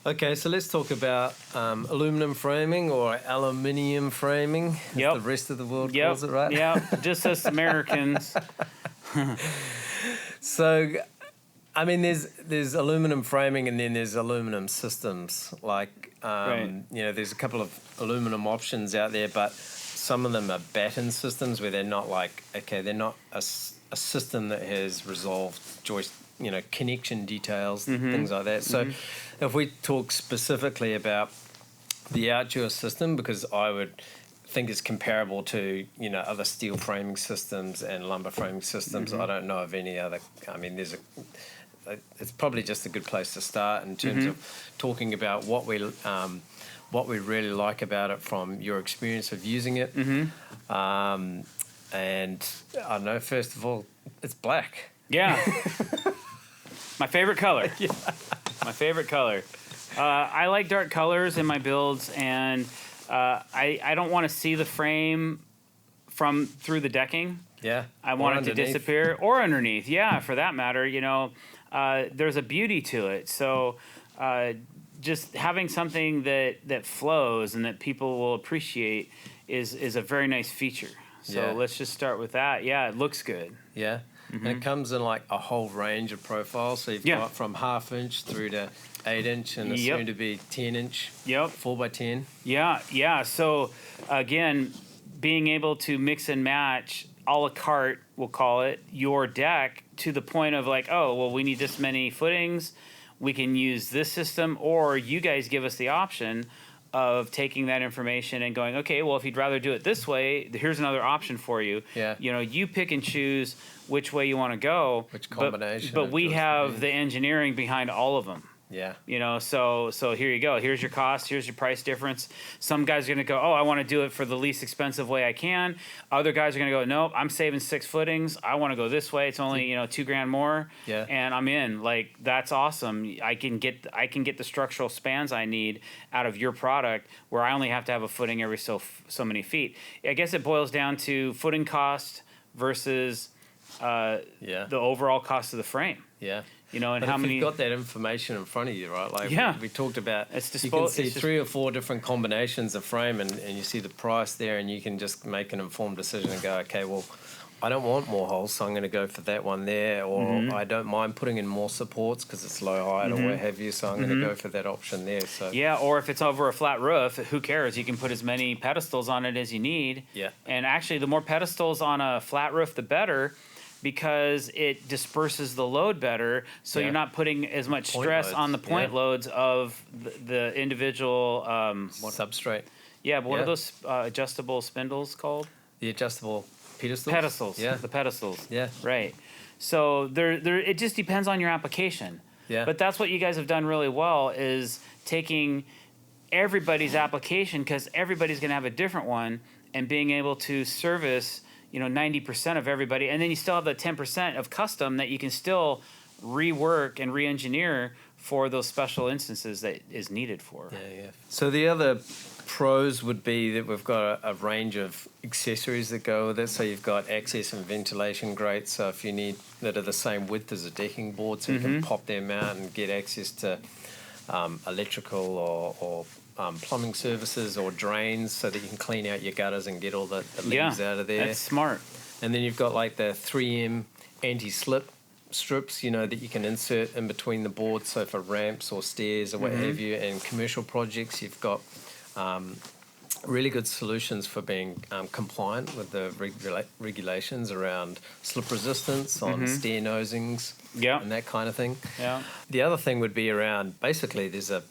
Okay, so let's talk about aluminum framing or aluminium framing, as Yep. the rest of the world Yep. calls it, right? Yeah, just us Americans. So, I mean, there's aluminum framing and then there's aluminum systems. Like, Right. there's a couple of aluminum options out there, but some of them are batten systems where they're not like, okay, they're not a system that has resolved joist, connection details, things like that. So, if we talk specifically about the Outdure system, because I would think it's comparable to other steel framing systems and lumber framing systems. I don't know of any other. I mean, it's probably just a good place to start in terms of talking about what we really like about it from your experience of using it. And I don't know. First of all, it's black. Yeah. My favorite color. Yeah. My favorite color. I like dark colors in my builds, and I don't want to see the frame through the decking. Yeah. I want it to disappear, or underneath. Yeah, for that matter. There's a beauty to it. So just having something that flows and that people will appreciate is a very nice feature. So let's just start with that. Yeah, it looks good. Yeah. And it comes in like a whole range of profiles. So you've got from 1/2 inch through to 8 inch and a soon to be 10 inch. Yep. 4x10. Yeah. So again, being able to mix and match a la carte, we'll call it, your deck to the point of like, oh, well, we need this many footings. We can use this system, or you guys give us the option of taking that information and going, okay, well, if you'd rather do it this way, here's another option for you. Yeah. You pick and choose which way you want to go. Which combination. But we have the engineering behind all of them. Yeah. So here you go. Here's your cost. Here's your price difference. Some guys are going to go, oh, I want to do it for the least expensive way I can. Other guys are going to go, nope, I'm saving 6 footings. I want to go this way. It's only $2,000 more. Yeah. And I'm in. Like, that's awesome. I can get the structural spans I need out of your product, where I only have to have a footing every so many feet. I guess it boils down to footing cost versus the overall cost of the frame. Yeah. And but how if many? You've got that information in front of you, right? Like we talked about, you can see 3 or 4 different combinations of frame, and you see the price there, and you can just make an informed decision and go, okay, well, I don't want more holes, so I'm going to go for that one there, or I don't mind putting in more supports because it's low height or what have you, so I'm going to go for that option there. So or if it's over a flat roof, who cares? You can put as many pedestals on it as you need. Yeah. And actually, the more pedestals on a flat roof, the better, because it disperses the load better, so you're not putting as much stress on the point loads of the individual substrate. Yeah, but what are those adjustable spindles called? The adjustable pedestals? Pedestals. Yeah. The pedestals. Yeah. Right. So there it just depends on your application. Yeah. But that's what you guys have done really well, is taking everybody's application, because everybody's going to have a different one, and being able to service 90% of everybody, and then you still have the 10% of custom that you can still rework and re-engineer for those special instances that is needed for. Yeah. So the other pros would be that we've got a range of accessories that go with it. So you've got access and ventilation grates. So if you need that are the same width as a decking board, so you can pop them out and get access to electrical or plumbing services or drains, so that you can clean out your gutters and get all the leaves out of there. That's smart. And then you've got like the 3M anti-slip strips, that you can insert in between the boards, so for ramps or stairs or what have you. And commercial projects, you've got really good solutions for being compliant with the regulations around slip resistance on stair nosings and that kind of thing. Yeah. The other thing would be around, basically there's a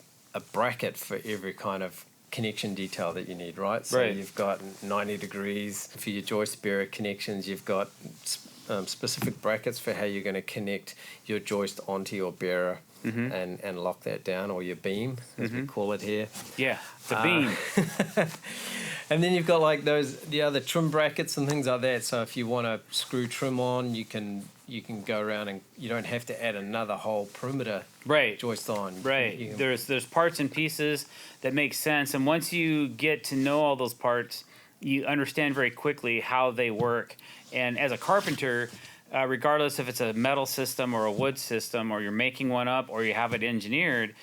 bracket for every kind of connection detail that you need, right? So you've got 90 degrees for your joist bearer connections. You've got specific brackets for how you're going to connect your joist onto your bearer and lock that down, or your beam, as we call it here. Yeah, the beam. And then you've got like the other trim brackets and things like that. So if you want to screw trim on, you can go around, and you don't have to add another whole perimeter joist on. Right. There's parts and pieces that make sense, and once you get to know all those parts, you understand very quickly how they work. And as a carpenter, regardless if it's a metal system or a wood system, or you're making one up or you have it engineered,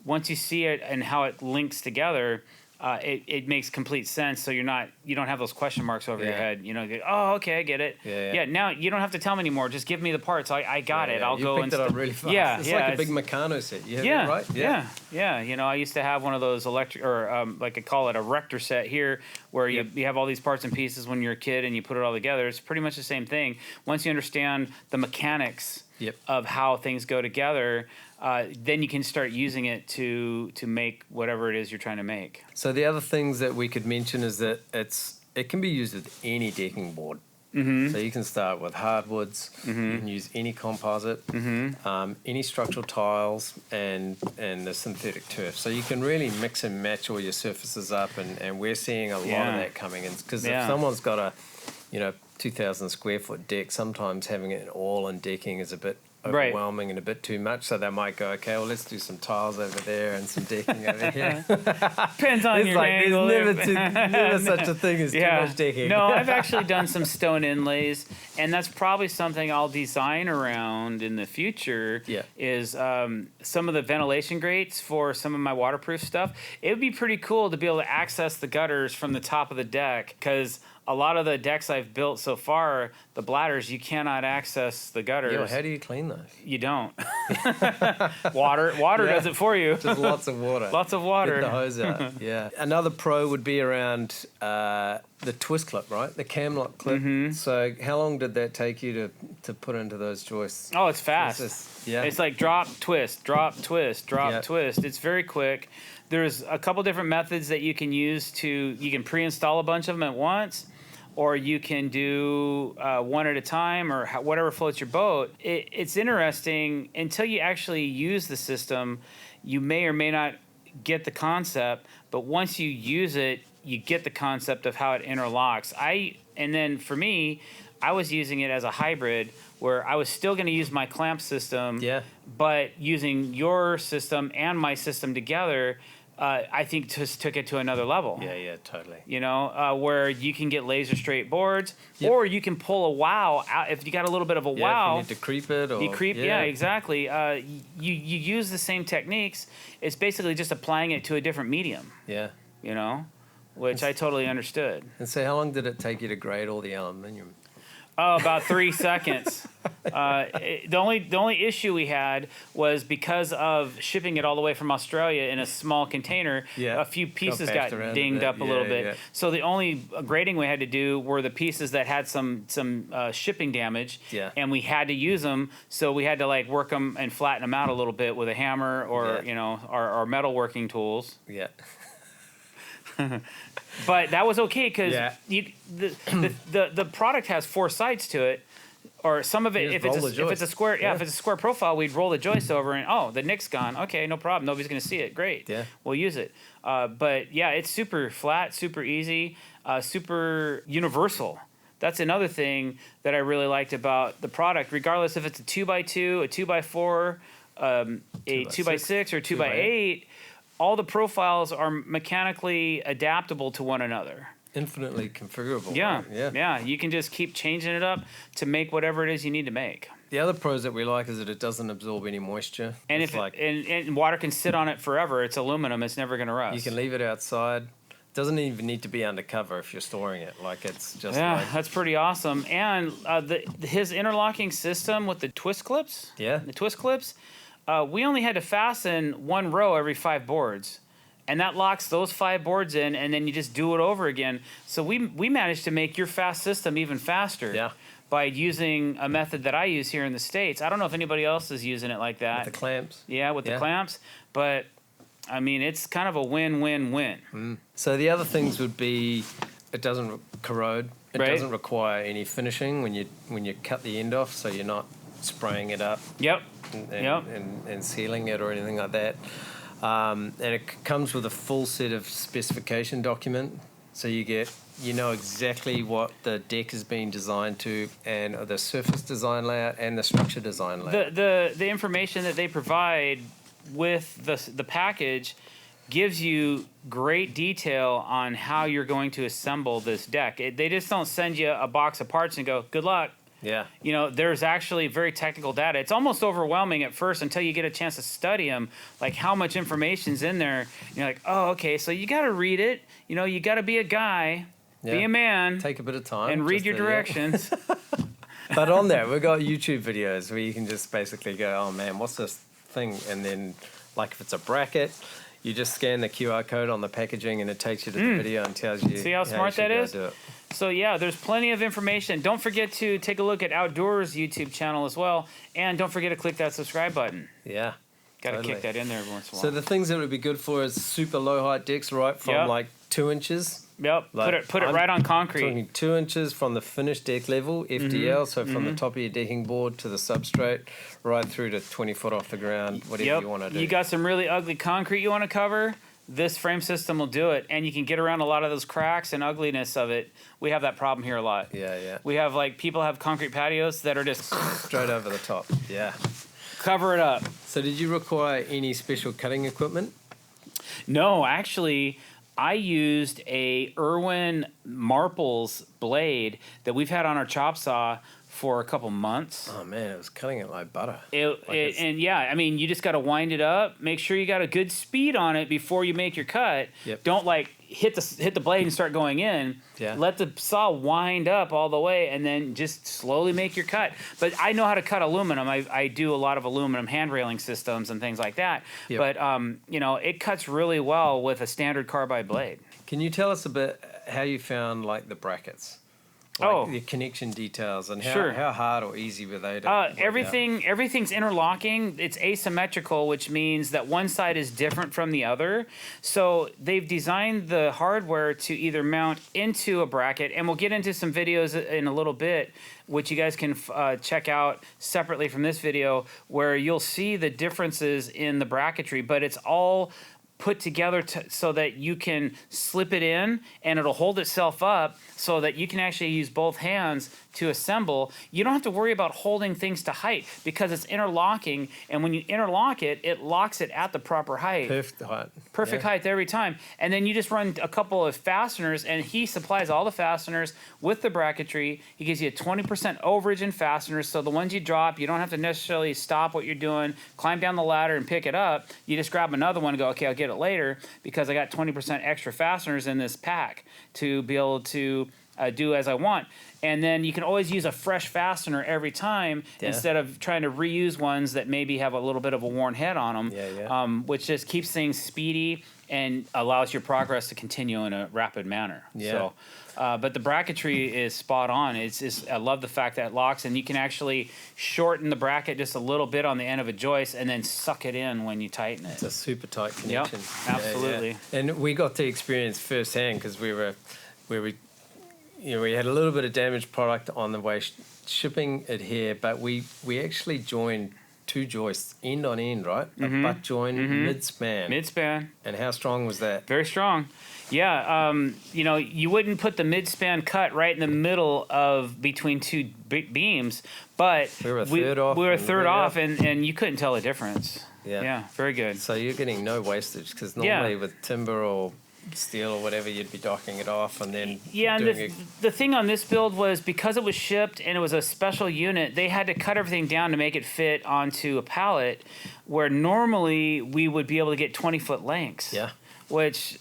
once you see it and how it links together, it makes complete sense. So you don't have those question marks over your head. You know, oh, okay, I get it. Yeah. Now you don't have to tell me anymore. Just give me the parts. I got it. I'll go and picked it up really fast. Yeah, it's like a big Meccano set. You have it, right? Yeah. You know, I used to have one of those electric, or like I call it a rector set here, where you have all these parts and pieces when you're a kid and you put it all together. It's pretty much the same thing. Once you understand the mechanics of how things go together, then you can start using it to make whatever it is you're trying to make. So the other things that we could mention is that it can be used with any decking board. Mm-hmm. So you can start with hardwoods. Mm-hmm. You can use any composite, any structural tiles, and the synthetic turf. So you can really mix and match all your surfaces up, and we're seeing a lot of that coming in. Because if someone's got a 2,000 square foot deck, sometimes having it all in decking is a bit overwhelming and a bit too much, so they might go, okay, well, let's do some tiles over there and some decking over here. Depends on your angle. There's never such a thing as too much decking. No, I've actually done some stone inlays, and that's probably something I'll design around in the future. Is some of the ventilation grates for some of my waterproof stuff. It would be pretty cool to be able to access the gutters from the top of the deck, because a lot of the decks I've built so far, the bladders, you cannot access the gutters. Yeah, how do you clean those? You don't. Water does it for you. Just lots of water. Lots of water. Get the hose out. Yeah. Another pro would be around the twist clip, right? The cam lock clip. Mm-hmm. So how long did that take you to put into those joists? Oh, it's fast. It's like drop, twist, drop, twist, drop, twist. It's very quick. There's a couple different methods that you can use you can pre-install a bunch of them at once, or you can do one at a time, or whatever floats your boat. It's interesting. Until you actually use the system, you may or may not get the concept, but once you use it, you get the concept of how it interlocks. And then for me, I was using it as a hybrid, where I was still going to use my clamp system, but using your system and my system together, I think just took it to another level. Yeah, totally. You know, where you can get laser straight boards, or you can pull a wow out if you got a little bit of a wow. If you need to creep it, or you creep. Yeah, exactly. You use the same techniques. It's basically just applying it to a different medium. Yeah. You know, which I totally understood. And so, how long did it take you to grade all the aluminium? Oh, about 3 seconds. The only issue we had was because of shipping it all the way from Australia in a small container, a few pieces got dinged up a little bit. Yeah. So the only grading we had to do were the pieces that had some shipping damage, and we had to use them. So we had to like work them and flatten them out a little bit with a hammer or our metalworking tools. Yeah. But that was okay, because the product has 4 sides to it, or some of it. If it's a square, if it's a square profile, we'd roll the joist over, and the nick's gone. Okay, no problem. Nobody's gonna see it. Great. Yeah, we'll use it. But yeah, it's super flat, super easy, super universal. That's another thing that I really liked about the product. Regardless if it's a 2x2, a 2x4, a 2x6, or 2x8. All the profiles are mechanically adaptable to one another. Infinitely configurable. Yeah, right? yeah. You can just keep changing it up to make whatever it is you need to make. The other pros that we like is that it doesn't absorb any moisture. And and water can sit on it forever. It's aluminum. It's never going to rust. You can leave it outside. It doesn't even need to be undercover if you're storing it. Like, it's just that's pretty awesome. And his interlocking system with the twist clips. Yeah. The twist clips. We only had to fasten 1 row every 5 boards, and that locks those 5 boards in, and then you just do it over again. So we managed to make your fast system even faster by using a method that I use here in the States. I don't know if anybody else is using it like that. With the clamps. Yeah, with the clamps. But, I mean, it's kind of a win-win-win. Mm. So the other things would be it doesn't corrode. It doesn't require any finishing when you cut the end off, so you're not spraying it up. Yep. And sealing it or anything like that. And it comes with a full set of specification document, so you know exactly what the deck has been designed to, and the surface design layout and the structure design layout. The information that they provide with the package gives you great detail on how you're going to assemble this deck. They just don't send you a box of parts and go, good luck. Yeah. You know, there's actually very technical data. It's almost overwhelming at first until you get a chance to study them, like how much information's in there. And you're like, oh, okay, so you got to read it. You know, you got to be a guy, be a man, take a bit of time, and read your directions. But on there, we've got YouTube videos where you can just basically go, oh man, what's this thing? And then, like if it's a bracket, you just scan the QR code on the packaging and it takes you to the video and tells you. See how smart that is? So yeah, there's plenty of information. Don't forget to take a look at Outdoor's YouTube channel as well. And don't forget to click that subscribe button. Yeah. Got to kick that in there every once in a while. So the things that would be good for is super low height decks, right? From like 2 inches. Yep. Like put it right on concrete. Talking 2 inches from the finished deck level, FDL, so from the top of your decking board to the substrate, right through to 20 foot off the ground, whatever you want to do. You got some really ugly concrete you want to cover? This frame system will do it, and you can get around a lot of those cracks and ugliness of it. We have that problem here a lot. Yeah. We have people have concrete patios that are just straight over the top. Yeah. Cover it up. So did you require any special cutting equipment? No, actually, I used a Irwin Marples blade that we've had on our chop saw for a couple months. Oh man, it was cutting it like butter. And yeah, I mean, you just got to wind it up. Make sure you got a good speed on it before you make your cut. Yep. Don't hit the blade and start going in. Yeah. Let the saw wind up all the way, and then just slowly make your cut. But I know how to cut aluminum. I do a lot of aluminum hand railing systems and things like that. Yep. But you know, it cuts really well with a standard carbide blade. Can you tell us a bit how you found like the brackets? The connection details and how hard or easy were they to everything's interlocking. It's asymmetrical, which means that one side is different from the other. So they've designed the hardware to either mount into a bracket, and we'll get into some videos in a little bit, which you guys can check out separately from this video, where you'll see the differences in the bracketry, but it's all put together so that you can slip it in and it'll hold itself up so that you can actually use both hands to assemble. You don't have to worry about holding things to height because it's interlocking, and when you interlock it, it locks it at the proper height. Perfect height every time. And then you just run a couple of fasteners, and he supplies all the fasteners with the bracketry. He gives you a 20% overage in fasteners, so the ones you drop, you don't have to necessarily stop what you're doing, climb down the ladder and pick it up. You just grab another one and go, okay, I'll get it later because I got 20% extra fasteners in this pack to be able to do as I want. And then you can always use a fresh fastener every time instead of trying to reuse ones that maybe have a little bit of a worn head on them, which just keeps things speedy and allows your progress to continue in a rapid manner. So, but the bracketry is spot on. I love the fact that it locks, and you can actually shorten the bracket just a little bit on the end of a joist and then suck it in when you tighten it. It's a super tight connection. Yep, absolutely. And we got to experience firsthand because we had a little bit of damaged product on the way shipping it here, but we actually joined 2 joists end on end, right? A butt joint, mid-span. Mid-span. And how strong was that? Very strong. Yeah, you know, you wouldn't put the mid-span cut right in the middle of between 2 beams, but we were a third off, and you couldn't tell the difference. Yeah, very good. So you're getting no wastage because normally with timber or steel or whatever, you'd be docking it off and then the thing on this build was because it was shipped and it was a special unit, they had to cut everything down to make it fit onto a pallet, where normally we would be able to get 20-foot lengths. Yeah. Which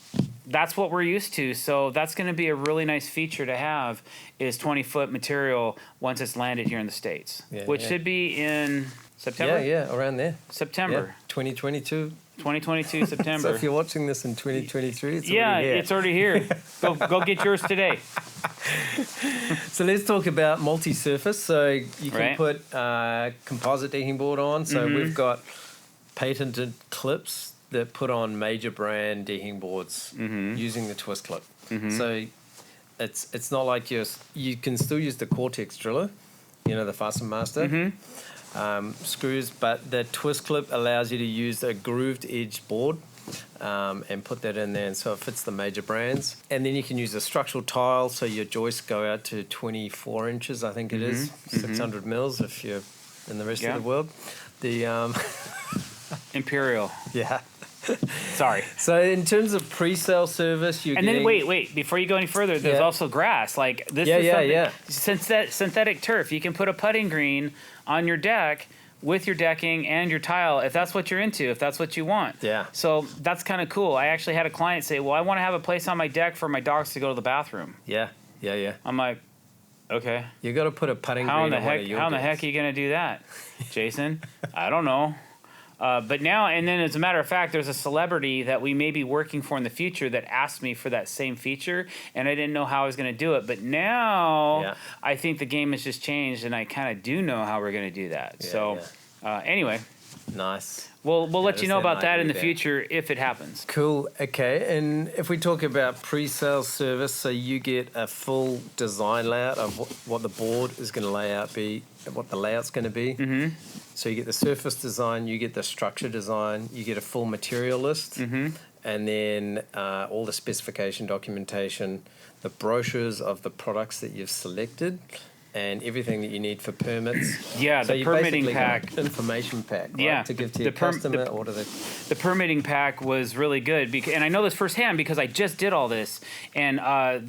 that's what we're used to. So that's going to be a really nice feature to have, is 20-foot material once it's landed here in the States, which should be in September. Yeah, around there. September. 2022. 2022 September. So if you're watching this in 2023, it's already here. It's already here. Go get yours today. So let's talk about multi-surface. So you can put composite decking board on. So we've got patented clips that put on major brand decking boards using the twist clip. So it's not like you can still use the Cortex driller, the Fasten Master. Screws, but the twist clip allows you to use a grooved edge board and put that in there, and so it fits the major brands. And then you can use a structural tile, so your joists go out to 24 inches, I think it is, 600 mils if you're in the rest of the world. The Imperial. Yeah. Sorry. So in terms of pre-sale service, you're And getting... then wait, before you go any further, there's Yeah. also grass. Like this Yeah, is yeah, something yeah. synthetic turf. You can put a putting green on your deck with your decking and your tile if that's what you're into, if that's what you want. Yeah. So that's kind of cool. I actually had a client say, "Well, I want to have a place on my deck for my dogs to go to the bathroom." Yeah, yeah, yeah. I'm like, "Okay. You got to put a putting How in green the on one heck? of your How in the decks. heck are you gonna do that, Jason? I don't know." But now, and then as a matter of fact, there's a celebrity that we may be working for in the future that asked me for that same feature, and I didn't know how I was going to do it. But now, Yeah. I think the game has just changed, and I kind of do know how we're going to do that. Yeah, So, anyway, Nice. we'll let you just know had an about that in the idea there. future if it happens. Cool. Okay. And if we talk about pre-sale service, so you get a full design layout of what the board is going to what the layout's going to be. Mm-hmm. So you get the surface design, you get the structure design, you get a full material list, and then all the specification documentation, the brochures of the products that you've selected, and everything that you need for permits. Yeah, So the you permitting basically got pack. an information pack, right, Yeah, to give to the your perm- customer the- or to the... The permitting pack was really good, and I know this firsthand because I just did all this. And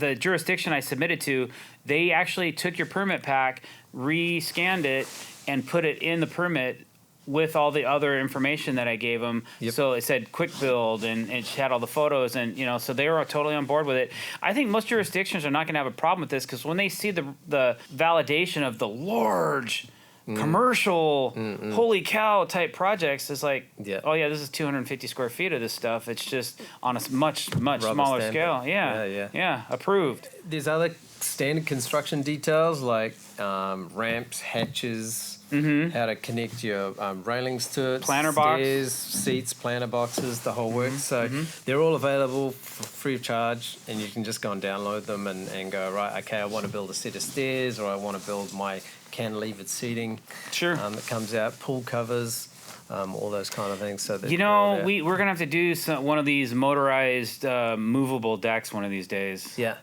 the jurisdiction I submitted to, they actually took your permit pack, re-scanned it, and put it in the permit with all the other information that I gave them. Yep. So it said quick build, and it had all the photos, and so they were totally on board with it. I think most jurisdictions are not going to have a problem with this because when they see the validation of the large commercial, holy cow type projects, it's like, Yeah. oh yeah, this is 250 square feet of this stuff. It's just on a much Rubber smaller stamp scale. it. Yeah, Yeah. approved. There's other standard construction details like ramps, hatches, how to connect your railings to it, Planter box. stairs, seats, planter boxes, the whole works. So they're all available for free of charge, and you can just go and download them and go, right, okay, I want to build a set of stairs, or I want to build my cantilevered seating Sure. that comes out, pool covers, all those kind of things. So that We're gonna have to do one of these motorized movable decks one of these days. yeah,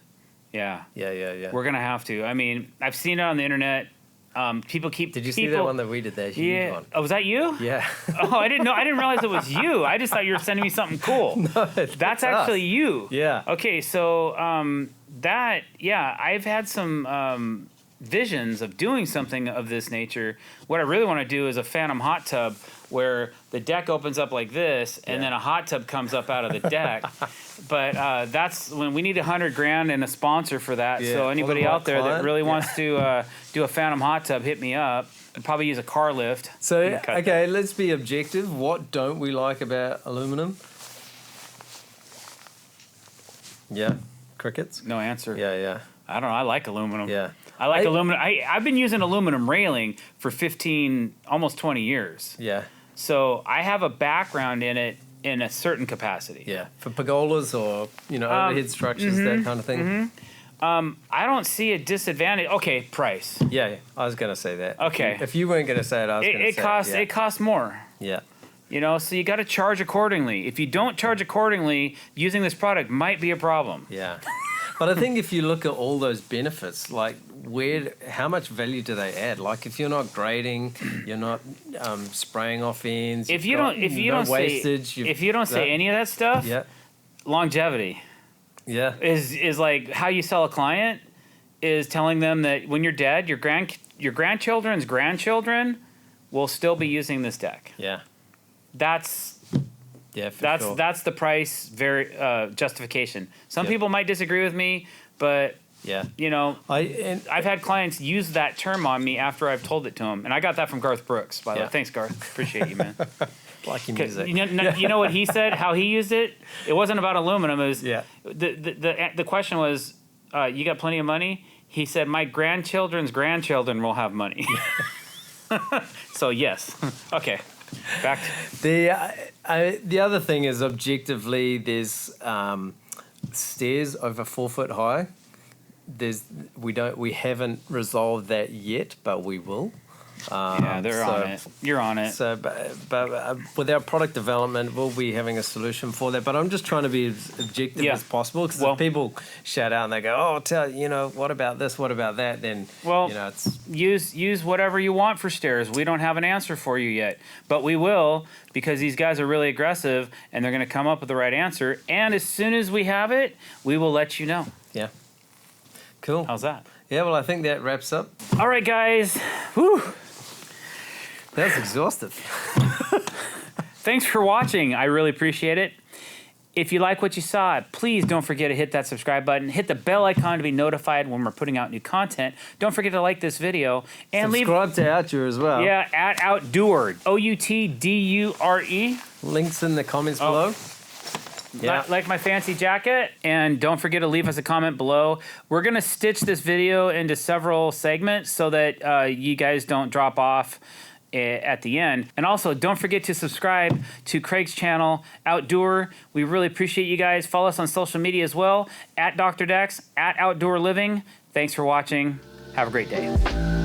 Yeah, yeah. we're gonna have to. I mean, I've seen it on the internet. People keep. Did you see that one that we did? That huge Yeah. one. Oh, was that you? Yeah. Oh, I didn't know. I didn't realize it was you. I just thought you were sending me something cool. No, That's actually you. Yeah. Okay, so I've had some visions of doing something of this nature. What I really want to do is a phantom hot tub where the deck opens up like this, and then a hot tub comes up out of the deck. But that's when we need $100,000 and a sponsor for that. Yeah. So anybody out there that client. really wants to do a phantom hot tub, hit me up. I'd probably use a car lift. So, You can cut okay, let's be objective. What don't we like about aluminum? Yeah, crickets? No answer. Yeah. I don't know. I like aluminum. Yeah. I like aluminum. I've been using aluminum railing for 15, almost 20 years. Yeah. So I have a background in it in a certain capacity. Yeah. For pergolas or, overhead structures, that kind of thing. I don't see a disadvantage. Okay, price. Yeah, I was going to say that. Okay. If you weren't going to say it, I was going to say It costs more. Yeah. So you got to charge accordingly. If you don't charge accordingly, using this product might be a problem. Yeah. But I think if you look at all those benefits, like how much value do they add? Like if you're not grading, you're not spraying off ends. If you don't say any of that stuff, Yeah. longevity Yeah. is like how you sell a client is telling them that when you're dead, your grandchildren's grandchildren will still be using this deck. Yeah. That's sure. that's the price justification. Some Yeah. people might disagree with me, but Yeah. I've had clients use that term on me after I've told it to them, and I got that from Garth Brooks. By the way, thanks, Garth. Appreciate you, man. Like your 'Cause music. you know what he said? How he used it? It wasn't about aluminum. It was the question was, you got plenty of money? He said, my grandchildren's grandchildren will have money. So yes, okay. Back to The other thing is objectively, there's stairs over 4 foot high. We haven't resolved that yet, but we will. Yeah, they're on it. You're on it. So, but with our product development, we'll be having a solution for that. But I'm just trying to be as objective as possible, because if people shout out and they go, "Oh, what about this? What about that?" Then it's use whatever you want for stairs. We don't have an answer for you yet, but we will, because these guys are really aggressive and they're going to come up with the right answer. And as soon as we have it, we will let you know. Yeah. Cool. How's that? Yeah. Well, I think that wraps up. All right, guys. Whew. That was exhaustive. Thanks for watching. I really appreciate it. If you like what you saw, please don't forget to hit that subscribe button. Hit the bell icon to be notified when we're putting out new content. Don't forget to like this video. And subscribe to Outdure as well. Yeah, at Outdure. Outdure. Links in the comments below. Yeah. Like my fancy jacket. And don't forget to leave us a comment below. We're going to stitch this video into several segments so that you guys don't drop off at the end. And also, don't forget to subscribe to Craig's channel, Outdure. We really appreciate you guys. Follow us on social media as well, at drdecks, at Outdoor Living. Thanks for watching. Have a great day.